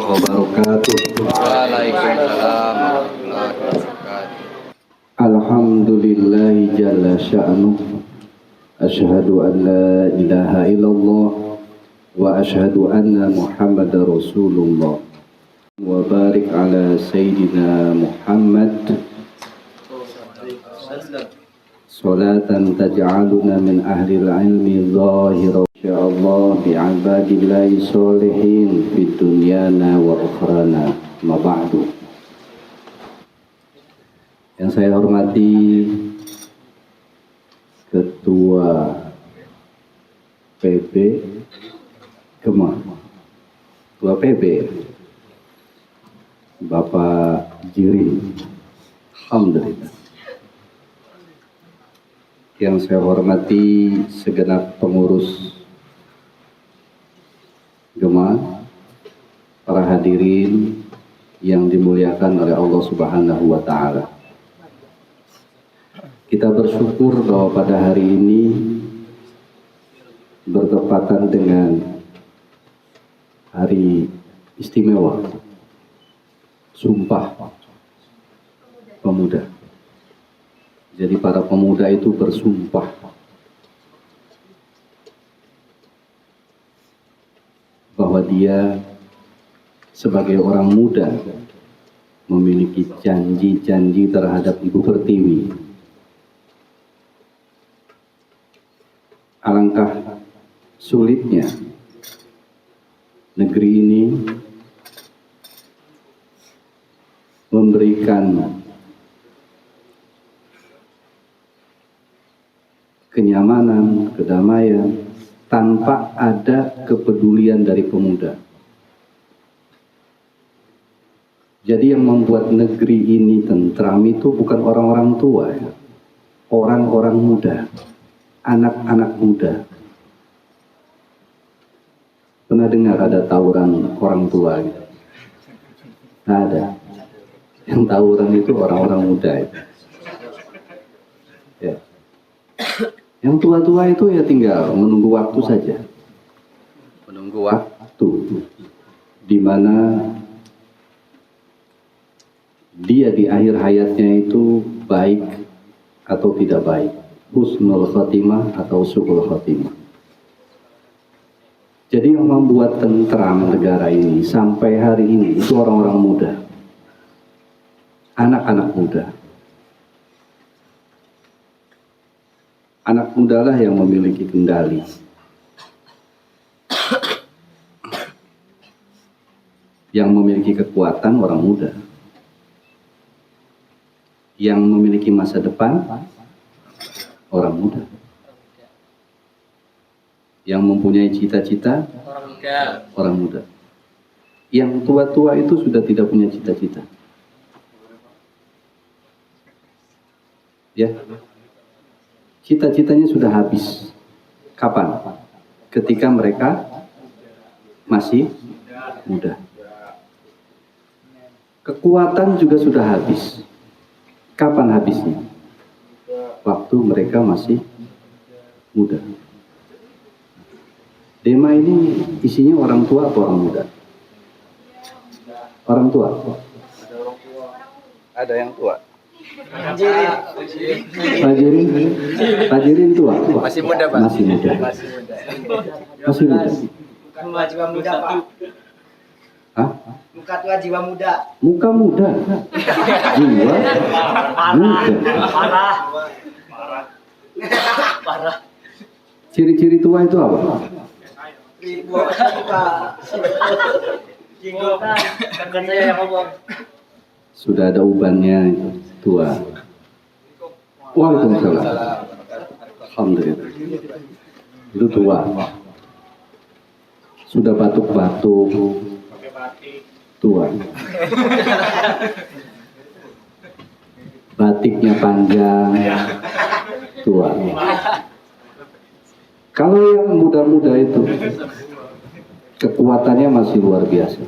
warahmatullahi wabarakatuh. Waalaikumsalam warahmatullahi wabarakatuh. Alhamdulillahi jalla sya'nuh. Asyhadu an la ilaha illallah wa asyhadu anna Muhammadar Rasulullah. Wa barik ala Sayyidina Muhammad salatan taj'aluna min ahlil ilmi zahira insyaallah bi'ibadillahi sholihin fid dunyana wa ukhrana ma ba'du. Yang saya hormati Ketua PB Kemah, Ketua PB Bapak Jiri, alhamdulillah. Yang saya hormati segenap pengurus Gemah, para hadirin yang dimuliakan oleh Allah Subhanahu wa Ta'ala. Kita bersyukur bahwa pada hari ini bertepatan dengan hari istimewa Sumpah Pemuda. Jadi para pemuda itu bersumpah bahwa dia sebagai orang muda memiliki janji-janji terhadap Ibu Pertiwi. Alangkah sulitnya negeri ini memberikan kenyamanan, kedamaian tanpa ada kepedulian dari pemuda. Jadi yang membuat negeri ini tentram itu bukan orang-orang tua, ya. Orang-orang muda, anak-anak muda. Pernah dengar ada tawuran orang tua gitu? Nggak ada. Yang tawuran itu orang-orang muda itu. Ya. Yang tua-tua itu ya tinggal menunggu waktu saja. Menunggu waktu di mana dia di akhir hayatnya itu baik atau tidak baik, husnul khotimah atau su'ul khotimah. Jadi yang membuat tentram negara ini sampai hari ini itu orang-orang muda, anak-anak muda. Anak muda lah yang memiliki kendali. Yang memiliki kekuatan orang muda. Yang memiliki masa depan orang muda. Yang mempunyai cita-cita orang muda. Yang tua-tua itu sudah tidak punya cita-cita. Ya. Cita-citanya sudah habis. Kapan? Ketika mereka masih muda. Kekuatan juga sudah habis. Kapan habisnya? Waktu mereka masih muda. Dema ini isinya orang tua atau orang muda? Orang tua. Ada yang tua. Pajirin tua. Masih muda, Pak. Masih muda. Masih muda. Muka tua jiwa muda, Pak. Hah? Muka tua jiwa muda. Muka muda. Jiwa muda. Parah. Ciri-ciri tua itu apa? Ribu muka. Jenggot. Bukan saya yang ngomong. Sudah ada ubannya tua. Waalaikumsalam. Alhamdulillah. Itu tua. Sudah batuk-batuk. Tua. Batiknya panjang. Tua. Kalau yang muda-muda itu kekuatannya masih luar biasa.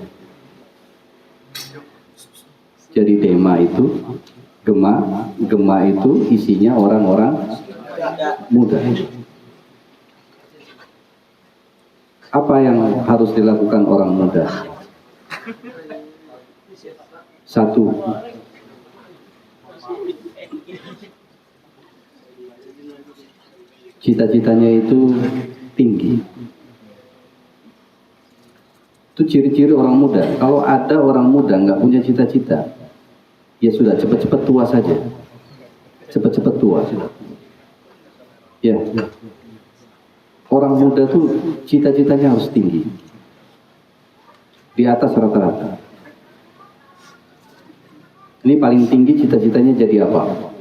Jadi Dema itu, Gema itu isinya orang-orang muda. Apa yang harus dilakukan orang muda? Satu, cita-citanya itu tinggi. Itu ciri-ciri orang muda. Kalau ada orang muda nggak punya cita-cita, ya sudah cepat-cepat tua saja. Cepat-cepat tua. Ya. Orang muda tuh cita-citanya harus tinggi. Di atas rata-rata. Ini paling tinggi cita-citanya jadi apa?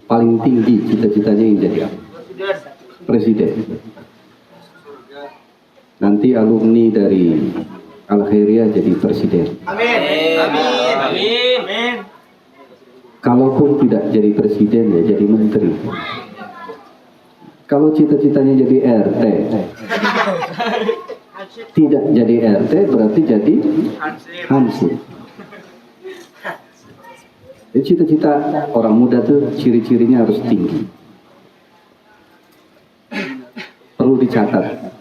Paling tinggi cita-citanya yang jadi apa? Presiden. Nanti alumni dari Al-Khairiyah jadi presiden. Amin. Amin. Amin. Amin. Kalaupun tidak jadi presiden ya jadi menteri. Kalau cita-citanya jadi RT, tidak jadi RT berarti jadi hansip. Jadi cita-cita orang muda tuh ciri-cirinya harus tinggi. Perlu dicatat.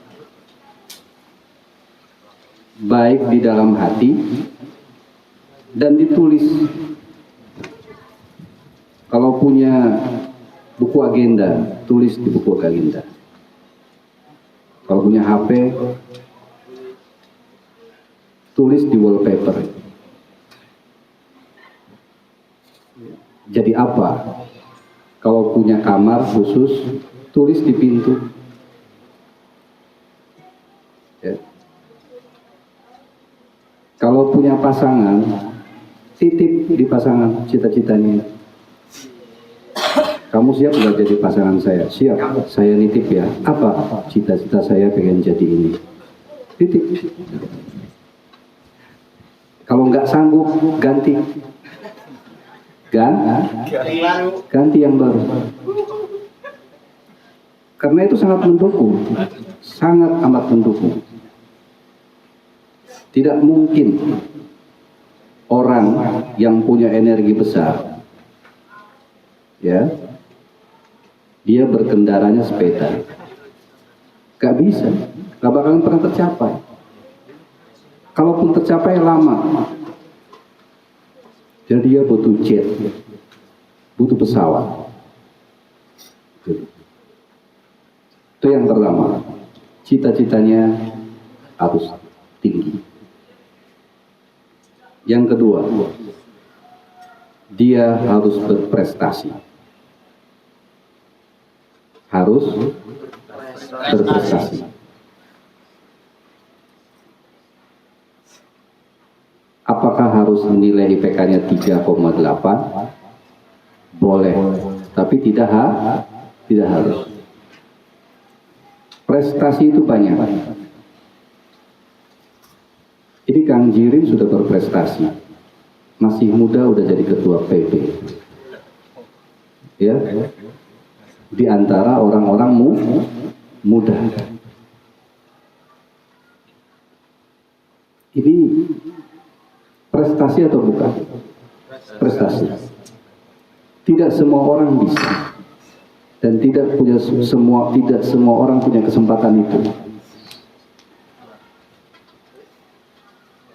Baik di dalam hati dan ditulis. Kalau punya buku agenda, tulis di buku agenda. Kalau punya HP, tulis di wallpaper. Jadi apa? Kalau punya kamar khusus, tulis di pintu. Ya. Kalau punya pasangan, titip di pasangan cita-citanya. Kamu siap nggak jadi pasangan saya? Siap, saya nitip ya. Apa? Cita-cita saya pengen jadi ini. Titip. Kalau nggak sanggup, ganti. Ganti yang baru. Karena itu sangat mendukung. Sangat amat mendukung. Tidak mungkin orang yang punya energi besar, ya, dia berkendaranya sepeda. Gak bisa, gak bakalan pernah tercapai. Kalaupun tercapai lama. Jadi dia butuh jet, butuh pesawat. Itu yang pertama. Cita-citanya harus tinggi. Yang kedua, dia harus berprestasi. Harus berprestasi. Apakah harus nilai IPK-nya 3,8? Boleh, tapi tidak harus. Prestasi itu banyak. Ini Kang Jirin sudah berprestasi. Masih muda udah jadi ketua PB. Ya. Di antara orang-orang muda. Ini prestasi atau bukan? Prestasi. Tidak semua orang bisa. Dan tidak semua orang punya kesempatan itu.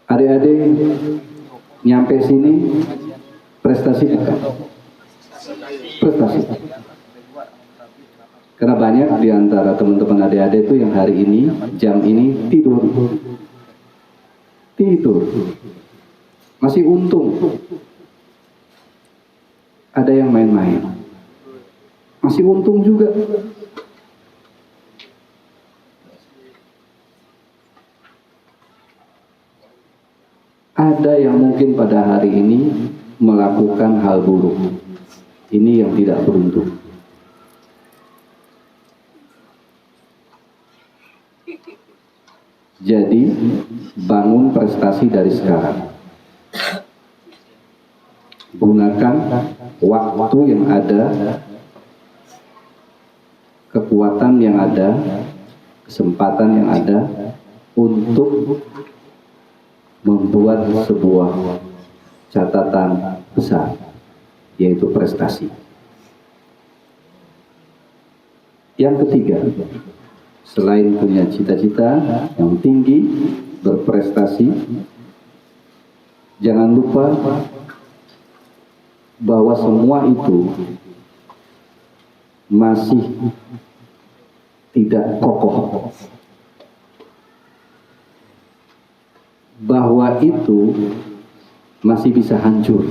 Adik-adik nyampe sini prestasi bukan? Prestasi. Karena banyak di antara teman-teman adik-adik itu yang hari ini, jam ini tidur. Masih untung. Ada yang main-main. Masih untung juga. Ada yang mungkin pada hari ini melakukan hal buruk. Ini yang tidak beruntung. Jadi, bangun prestasi dari sekarang. Gunakan waktu yang ada, kekuatan yang ada, kesempatan yang ada untuk membuat sebuah catatan besar, yaitu prestasi. Yang ketiga, selain punya cita-cita yang tinggi, berprestasi, jangan lupa bahwa semua itu masih tidak kokoh. Bahwa itu masih bisa hancur.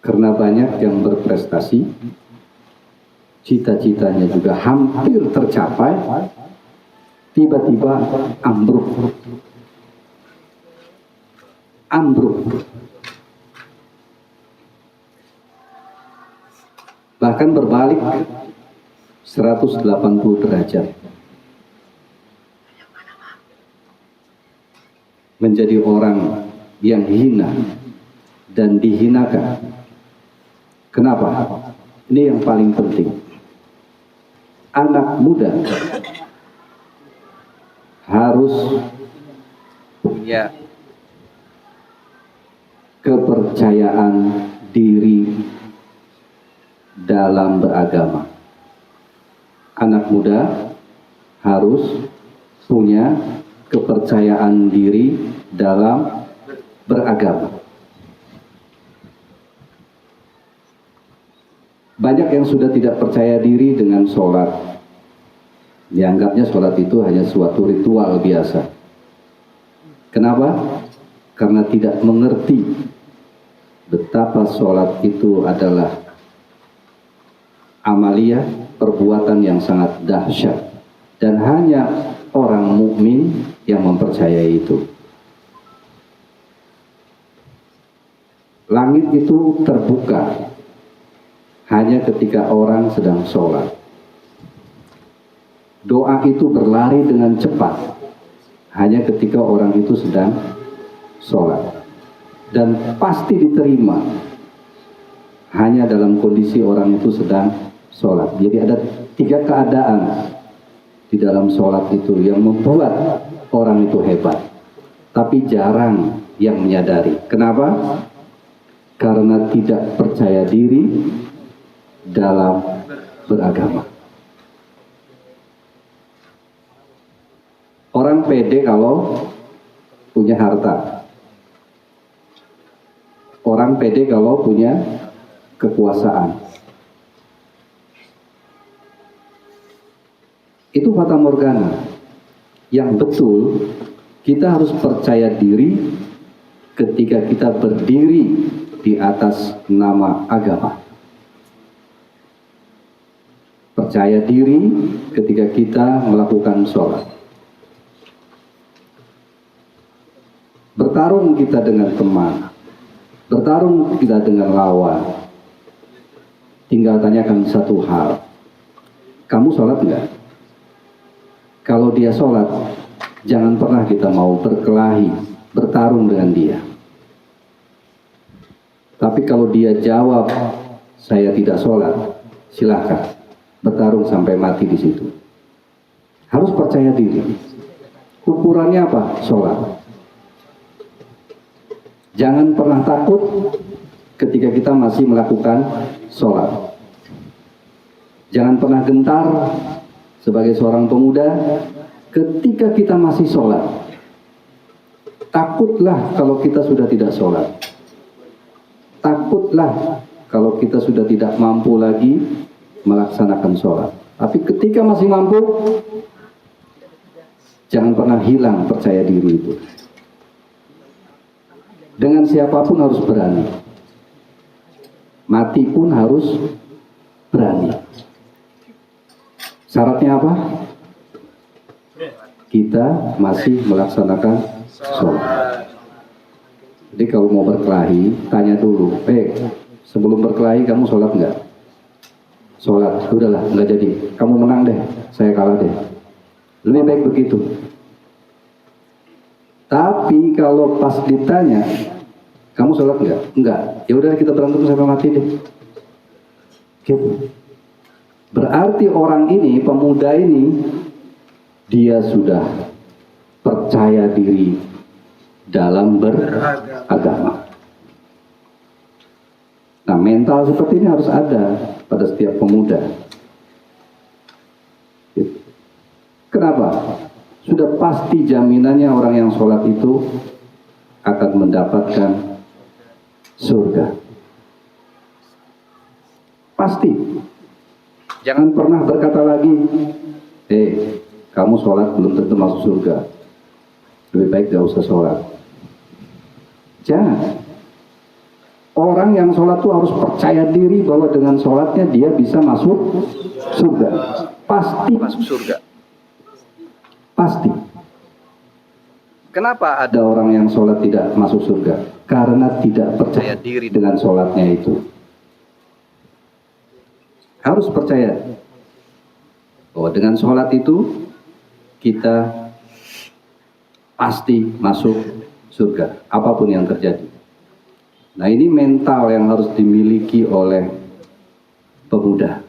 Karena banyak yang berprestasi, cita-citanya juga hampir tercapai, tiba-tiba ambruk. Bahkan berbalik 180 derajat. Menjadi orang yang hina dan dihinakan. Kenapa? Ini yang paling penting. Anak muda harus Ya. kepercayaan diri dalam beragama. Anak muda harus punya kepercayaan diri dalam beragama. Banyak yang sudah tidak percaya diri dengan sholat. Dianggapnya sholat itu hanya suatu ritual biasa. Kenapa? Karena tidak mengerti betapa sholat itu adalah amaliyah, perbuatan yang sangat dahsyat, dan hanya orang mukmin yang mempercayai itu. Langit itu terbuka hanya ketika orang sedang sholat. Doa itu berlari dengan cepat hanya ketika orang itu sedang sholat. Dan pasti diterima hanya dalam kondisi orang itu sedang sholat. Jadi ada 3 keadaan di dalam sholat itu yang membuat orang itu hebat, tapi jarang yang menyadari. Kenapa? Karena tidak percaya diri dalam beragama. Orang pede kalau punya harta. Orang pede kalau punya kekuasaan. Itu fata morgana. Yang betul, kita harus percaya diri ketika kita berdiri di atas nama agama. Percaya diri ketika kita melakukan sholat. Bertarung kita dengan teman, bertarung kita dengan lawan. Tinggal tanyakan satu hal, kamu sholat enggak? Kalau dia sholat, jangan pernah kita mau berkelahi, bertarung dengan dia. Tapi kalau dia jawab, saya tidak sholat, silakan bertarung sampai mati di situ. Harus percaya diri. Ukurannya apa? Sholat. Jangan pernah takut ketika kita masih melakukan sholat. Jangan pernah gentar sebagai seorang pemuda ketika kita masih sholat. Takutlah kalau kita sudah tidak sholat. Takutlah kalau kita sudah tidak mampu lagi melaksanakan sholat. Tapi ketika masih mampu, jangan pernah hilang percaya diri itu. Dengan siapapun harus berani. Mati pun harus berani. Syaratnya apa? Kita masih melaksanakan sholat. Jadi kalau mau berkelahi, tanya dulu, sebelum berkelahi kamu sholat enggak? Sholat, udahlah, enggak jadi. Kamu menang deh, saya kalah deh. Lebih baik begitu. Tapi kalau pas ditanya, kamu sholat enggak? Enggak. Ya udah kita berantem sampai mati deh. Gitu. Berarti orang ini, pemuda ini, dia sudah percaya diri dalam beragama. Nah, mental seperti ini harus ada pada setiap pemuda. Kenapa? Sudah pasti jaminannya orang yang sholat itu akan mendapatkan surga. Pasti. Jangan pernah berkata lagi, kamu sholat belum tentu masuk surga. Lebih baik gak usah sholat. Jangan. Orang yang sholat itu harus percaya diri bahwa dengan sholatnya dia bisa masuk surga. Pasti Masuk surga. Pasti. Kenapa ada Ada orang yang sholat tidak masuk surga karena tidak percaya diri dengan sholatnya itu. Harus percaya bahwa dengan sholat itu kita pasti masuk surga, apapun yang terjadi. Nah, ini mental yang harus dimiliki oleh pemuda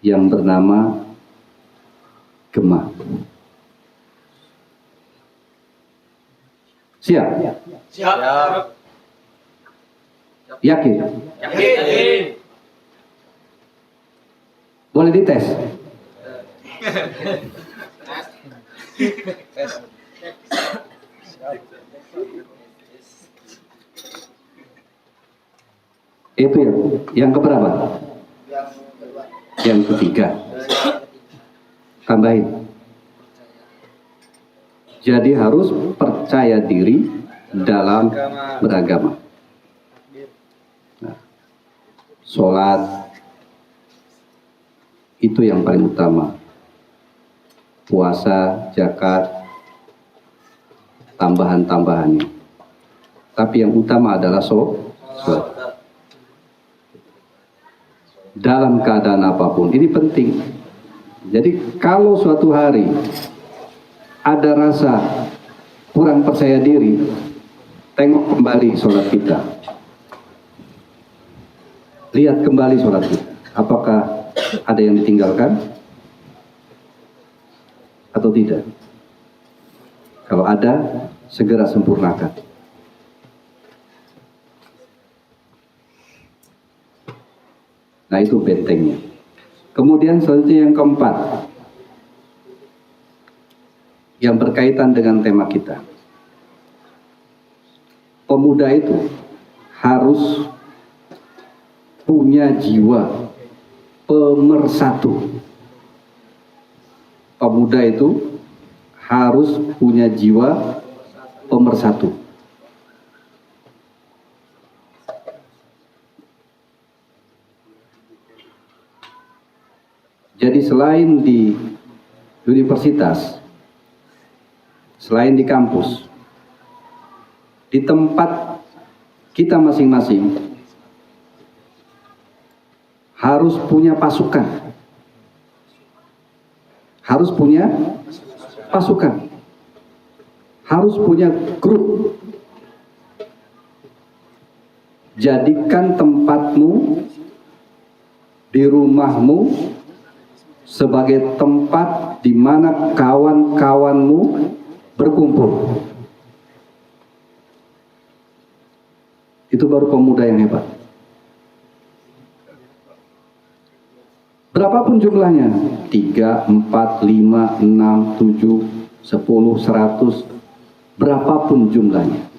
yang bernama Gema. Siap? Siap. Yakin? Yakin. Boleh dites? Itu yang keberapa? Yang ketiga. Tambahin. Jadi harus percaya diri dalam beragama. Nah, sholat itu yang paling utama. Puasa, zakat, tambahan-tambahannya. Tapi yang utama adalah sholat. Dalam keadaan apapun, ini penting. Jadi kalau suatu hari ada rasa kurang percaya diri, tengok kembali sholat kita. Lihat kembali sholat kita. Apakah ada yang ditinggalkan atau tidak? Kalau ada, segera sempurnakan. Nah, itu bentengnya. Kemudian selanjutnya yang keempat, yang berkaitan dengan tema kita. Pemuda itu harus punya jiwa pemersatu. Pemuda itu harus punya jiwa pemersatu. Jadi selain di universitas, selain di kampus, di tempat kita masing-masing harus punya pasukan. Harus punya pasukan. Harus punya grup. Jadikan tempatmu di rumahmu sebagai tempat di mana kawan-kawanmu berkumpul. Itu baru pemuda yang hebat. Berapapun jumlahnya, 3, 4, 5, 6, 7, 10, 100, berapapun jumlahnya.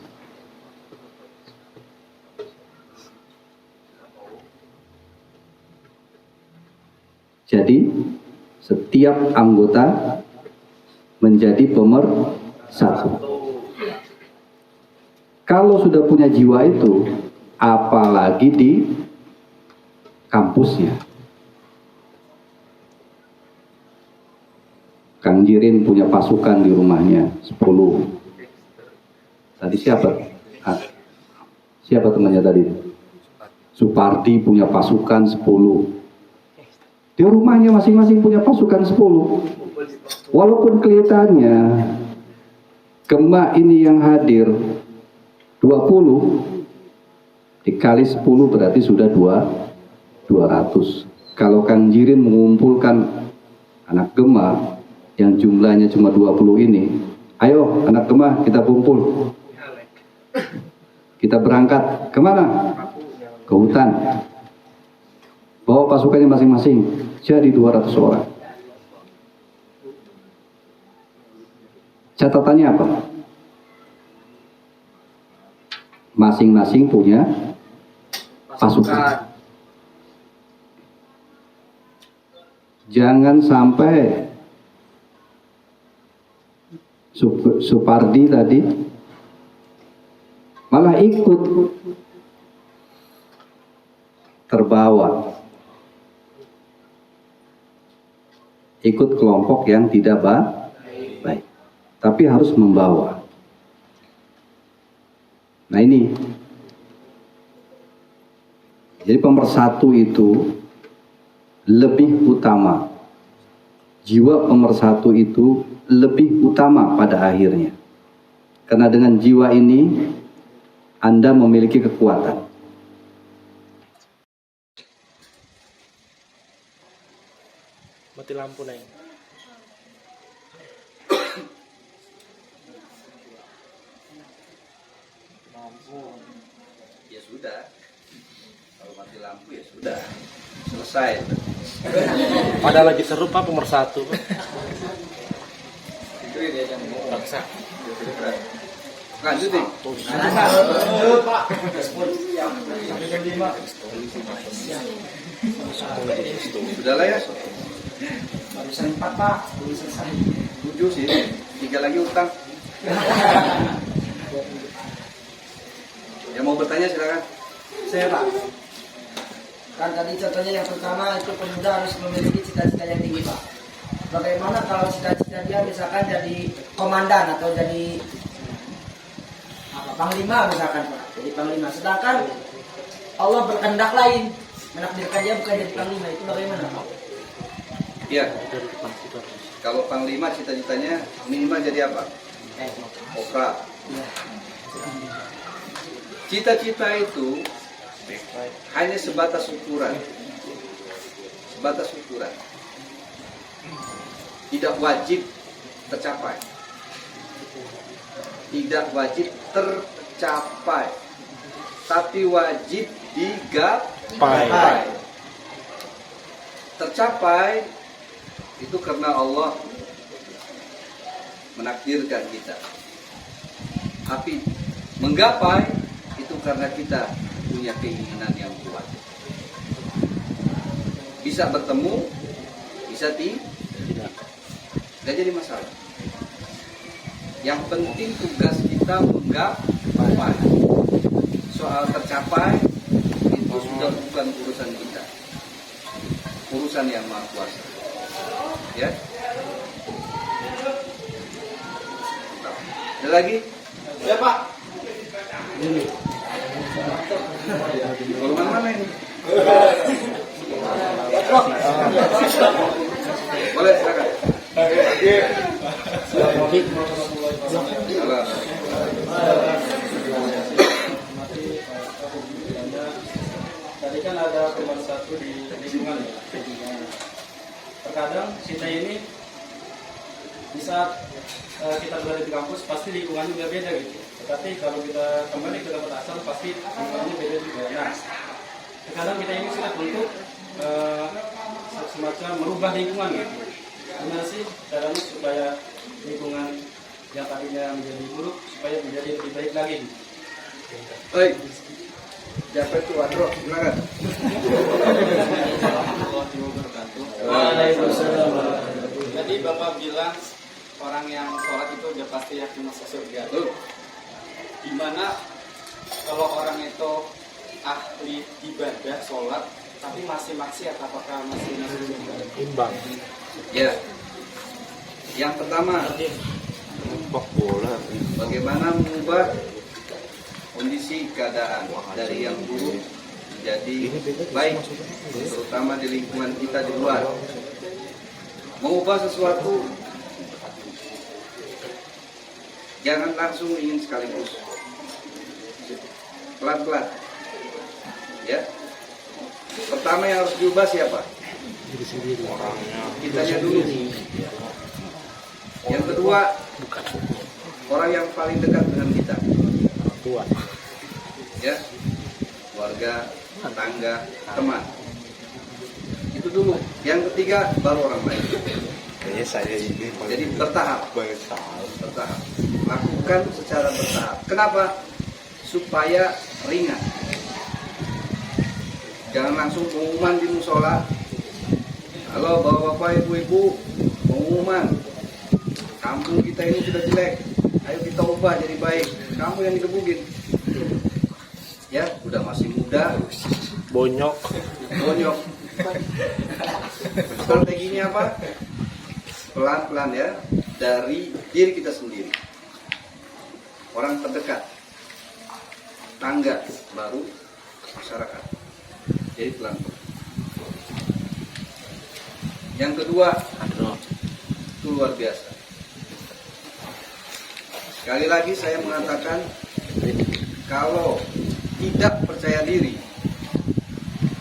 Jadi, setiap anggota menjadi pemersatu. Kalau sudah punya jiwa itu, apalagi di kampusnya. Kang Jirin punya pasukan di rumahnya 10. Tadi siapa? Siapa temannya tadi? Supardi punya pasukan 10. Di rumahnya masing-masing punya pasukan 10. Walaupun kelihatannya Gema ini yang hadir 20, dikali 10 berarti sudah 200. Kalau Kang Jirin mengumpulkan anak Gema yang jumlahnya cuma 20 ini, ayo anak Gema kita kumpul. Kita berangkat kemana? Ke hutan. Bawa pasukannya masing-masing, jadi 200 orang. Catatannya apa? Masing-masing punya pasukan. Jangan sampai Supardi tadi malah ikut terbawa, ikut kelompok yang tidak baik, tapi harus membawa. Nah ini, jadi pemersatu itu lebih utama, jiwa pemersatu itu lebih utama pada akhirnya, karena dengan jiwa ini Anda memiliki kekuatan. Mati lampu nih. Ya sudah, kalau mati lampu ya sudah, selesai. Padahal lagi seru Pak pemersatu. Itu dia yang mau Paksa. lanjut nih. Sudahlah ya. Barusan 4 Pak, belum selesai. 7 sih, 3 lagi utang. Yang mau bertanya silakan. Saya Pak. Kan tadi contohnya yang pertama itu pemuda harus memiliki cita-cita yang tinggi Pak. Bagaimana kalau cita-cita dia misalkan jadi komandan atau jadi panglima misalkan Pak, jadi panglima. Sedangkan Allah berkehendak lain, menakdirkan dia bukan jadi panglima, itu bagaimana Pak? Iya. Kalau panglima cita-citanya minimal jadi apa? Kopral. Cita-cita itu hanya sebatas ukuran. Sebatas ukuran. Tidak wajib tercapai. Tidak wajib tercapai. Tapi wajib digapai. Tercapai itu karena Allah menakdirkan kita. Tapi menggapai itu karena kita punya keinginan yang kuat. Bisa bertemu, bisa tidak jadi masalah. Yang penting tugas kita menggapai. Soal tercapai itu sudah bukan urusan kita, urusan yang Maha Kuasa. Ya. Ada lagi? Ya Pak. Golongan mana ini? Boleh, silakan. Tadi kan ada pemersatu di lingkungan ya. Terkadang kita ini bisa kita berada di kampus pasti lingkungannya juga beda gitu. Tetapi kalau kita kembali ke tempat asal pasti lingkungannya beda juga. Nah, terkadang kita ini sulit untuk semacam merubah lingkungan gitu. Gimana sih caranya supaya lingkungan yang tadinya menjadi buruk supaya menjadi lebih baik lagi? Baik. Siapa itu Wadro? Silakan. Waalaikumsalam. Jadi Bapak bilang orang yang sholat itu udah pasti yakin masuk surga. Gimana kalau orang itu ahli ibadah sholat tapi masih maksiat, apakah masih masuk surga? Imbang. Ya. Yang pertama, bagaimana mengubah kondisi keadaan dari yang buruk menjadi baik, terutama di lingkungan kita di luar. Mengubah sesuatu jangan langsung ingin sekaligus, pelan-pelan. Ya. Pertama yang harus diubah siapa? Kitanya dulu. Yang kedua, orang yang paling dekat dengan kita. Ya, keluarga, tetangga, teman. Itu dulu. Yang ketiga baru orang lain. saya ini Jadi bertahap. Bertahap. Lakukan secara bertahap. Kenapa? Supaya ringan. Jangan langsung pengumuman di musola. Halo bapak-bapak, ibu-ibu, pengumuman. Kampung kita ini sudah jelek. Ayo kita ubah jadi baik. Kamu yang digebukin. Ya, udah masih muda, bonyok. bonyok. Strateginya apa? Pelan-pelan ya, dari diri kita sendiri. Orang terdekat, tangga, baru masyarakat. Jadi pelan-pelan. Yang kedua, itu luar biasa. Sekali lagi saya mengatakan, kalau tidak percaya diri,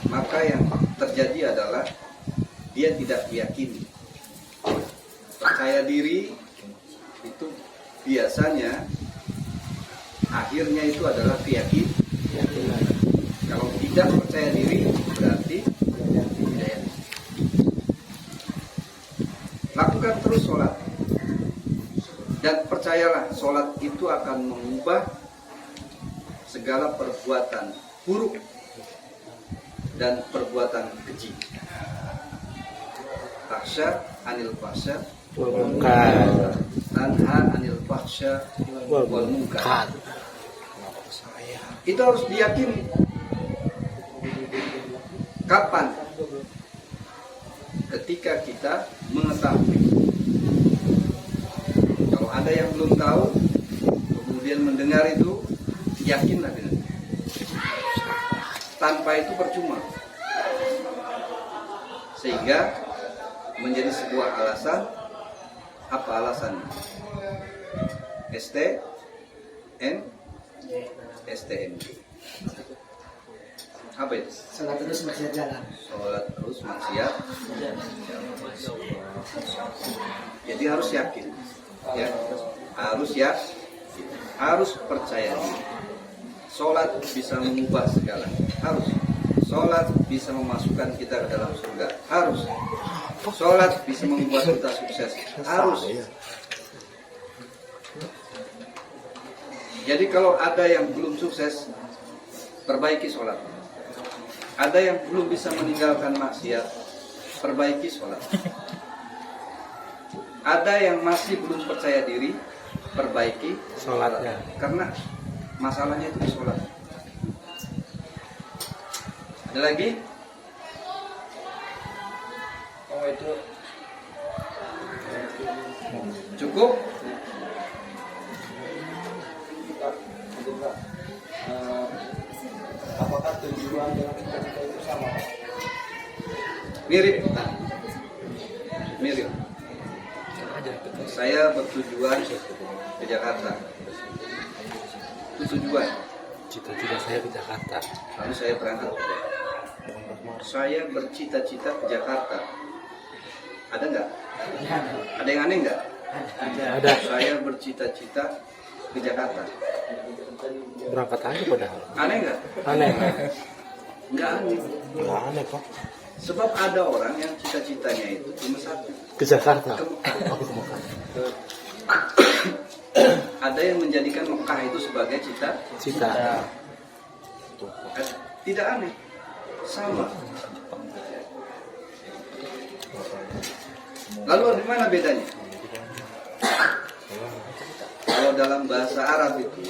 maka yang terjadi adalah dia tidak meyakini. Percaya diri itu biasanya akhirnya itu adalah keyakinan. Kalau tidak percaya diri berarti tidak yakin. Lakukan terus sholat. Dan percayalah, sholat itu akan mengubah segala perbuatan buruk dan perbuatan keji. Taksya anil fahsya wal munkar, tanha anil fahsya wal munkar. Itu harus diyakini. Kapan? Ketika kita mengetahui. Kalau ada yang belum tahu, kemudian mendengar itu, yakinlah dengan itu. Tanpa itu percuma. Sehingga menjadi sebuah alasan. Apa alasannya? STN. Apa itu? Sholat terus maksiat jalan. Sholat terus maksiat. Jadi harus yakin. Ya, harus percaya diri. Sholat bisa mengubah segala. Harus. Sholat bisa memasukkan kita ke dalam surga. Harus. Sholat bisa membuat kita sukses. Harus. Jadi kalau ada yang belum sukses, perbaiki sholat. Ada yang belum bisa meninggalkan maksiat, perbaiki sholat. Ada yang masih belum percaya diri, perbaiki sholatnya. Karena masalahnya itu di sholat. Ada lagi? Oh itu cukup? Apakah tujuan dengan cita-cita itu sama? Mirip. Saya bertujuan ke Jakarta. Itu tujuan. Cita-cita saya ke Jakarta. Lalu saya berangkat. Saya bercita-cita ke Jakarta. Ada nggak? Ada yang aneh nggak? Ada. Saya bercita-cita ke Jakarta. Berangkat aja padahal. Aneh nggak? Aneh. Nggak aneh. Nggak aneh kok. Sebab ada orang yang cita-citanya itu cuma satu. Ke Jakarta. Ke Mekah. Ada yang menjadikan Mekah itu sebagai cita. Tidak aneh. Sama. Lalu di mana bedanya? Kalau dalam bahasa Arab itu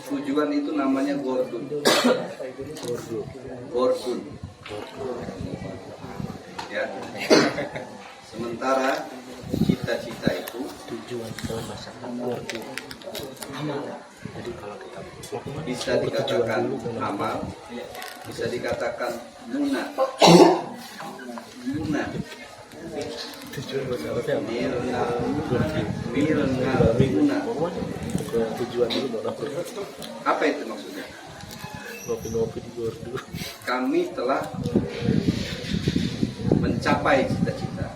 tujuan itu namanya gordun. Ya. Sementara cita-cita itu Tujuan masyarakat gordun. Jadi kalau kita bisa dikatakan amal, bisa dikatakan munah. tujuan masyarakatnya Mirna. tujuan dulu baru Apa itu maksudnya? ngopi-ngopi di gordun. Kami telah mencapai cita-cita.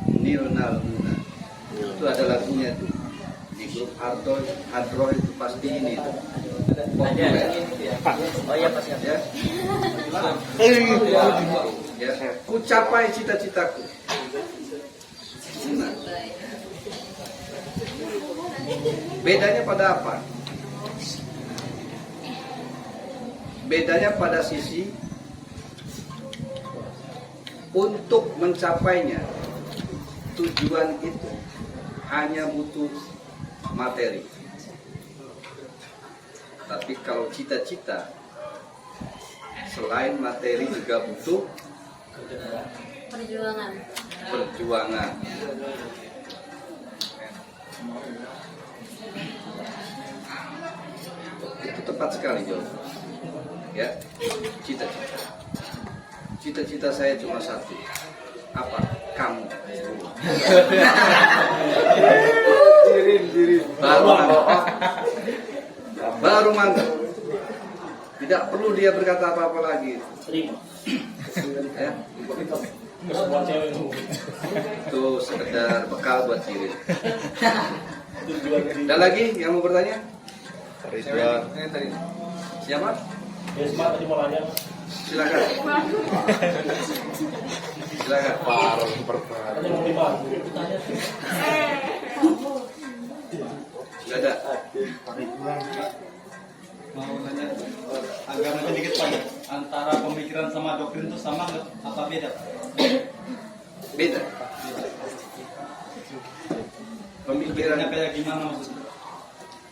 Nirnal Muna. Itu ada lagunya tuh. Di grup Hadro itu pasti ini tuh. Populer. Oh iya Pak. Ya. Ya. Ku capai cita-citaku. Muna. Bedanya pada apa? Bedanya pada sisi untuk mencapainya tujuan itu hanya butuh materi. Tapi kalau cita-cita selain materi juga butuh perjuangan. Itu tepat sekali jawaban. Ya, cita-cita. Cita-cita saya cuma satu. Apa? Kamu. Baru mantap. Tidak perlu dia berkata apa-apa lagi. Ya. Itu sekedar bekal buat diri. Dan lagi yang mau bertanya? Siapa? Silakan. Silakan. Sudah ada. Mau nanya agak sedikit Pak, antara pemikiran sama doktrin itu sama nggak? Apa beda? Beda. Pemikiran kayak gimana maksudnya?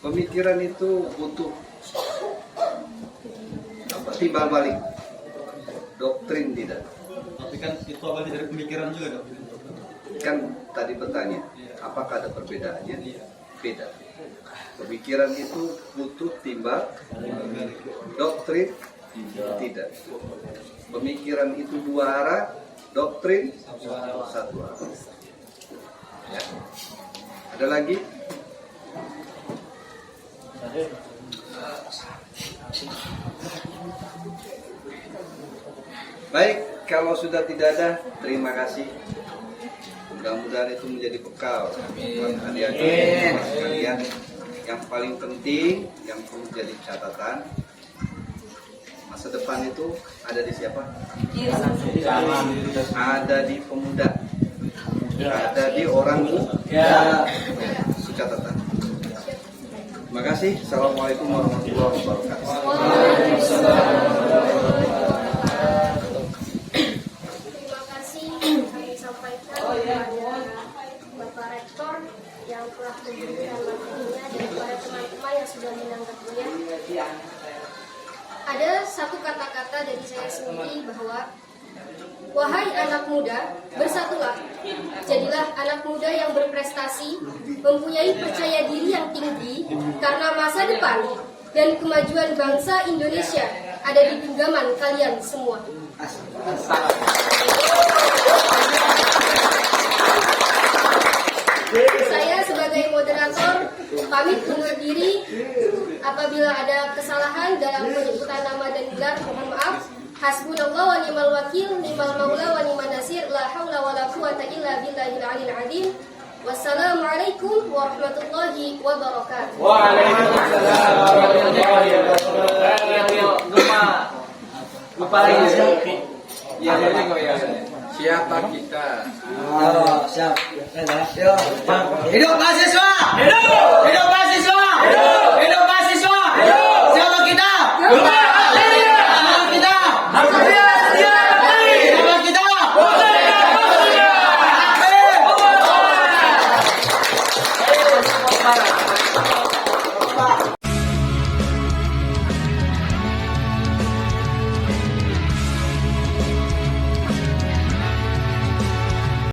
Pemikiran itu butuh timbal balik. Doktrin tidak. Tapi kan itu awalnya dari pemikiran juga doktrin. Kan tadi bertanya, apakah ada perbedaannya? Beda. Pemikiran itu butuh timbal, doktrin tidak. Pemikiran itu dua arah, doktrin satu arah. Ya. Ada lagi? Baik, kalau sudah tidak ada, terima kasih. Mudah-mudahan itu menjadi bekal buat adik-adik sekalian. Yang paling penting, yang perlu jadi catatan, masa depan itu ada di siapa? Ada di pemuda, ada di orang muda. Itu catatan. Terima kasih. Assalamualaikum warahmatullahi wabarakatuh. Terima kasih kami sampaikan kepada Bapak Rektor yang telah memberikan materinya dan kepada teman-teman yang sudah menanggapinya. Ada satu kata-kata dari saya sendiri bahwa wahai anak muda, bersatulah. Jadilah anak muda yang berprestasi, mempunyai percaya diri yang tinggi, karena masa depan dan kemajuan bangsa Indonesia ada di genggaman kalian semua. Saya sebagai moderator pamit undur diri. Apabila ada kesalahan dalam penyebutan nama dan gelar, mohon maaf. Hasbunallah wa ni'mal wakil, ni'mal maula wa ni'man nasir, la haula wa la quwata illa billahil aliyil azim. Wassalamualaikum warahmatullahi wabarakatuh. Waalaikumsalam warahmatullahi wabarakatuh. Lupa lagi. Ya, siapa kita? Siap. Hidup mahasiswa! Hidup!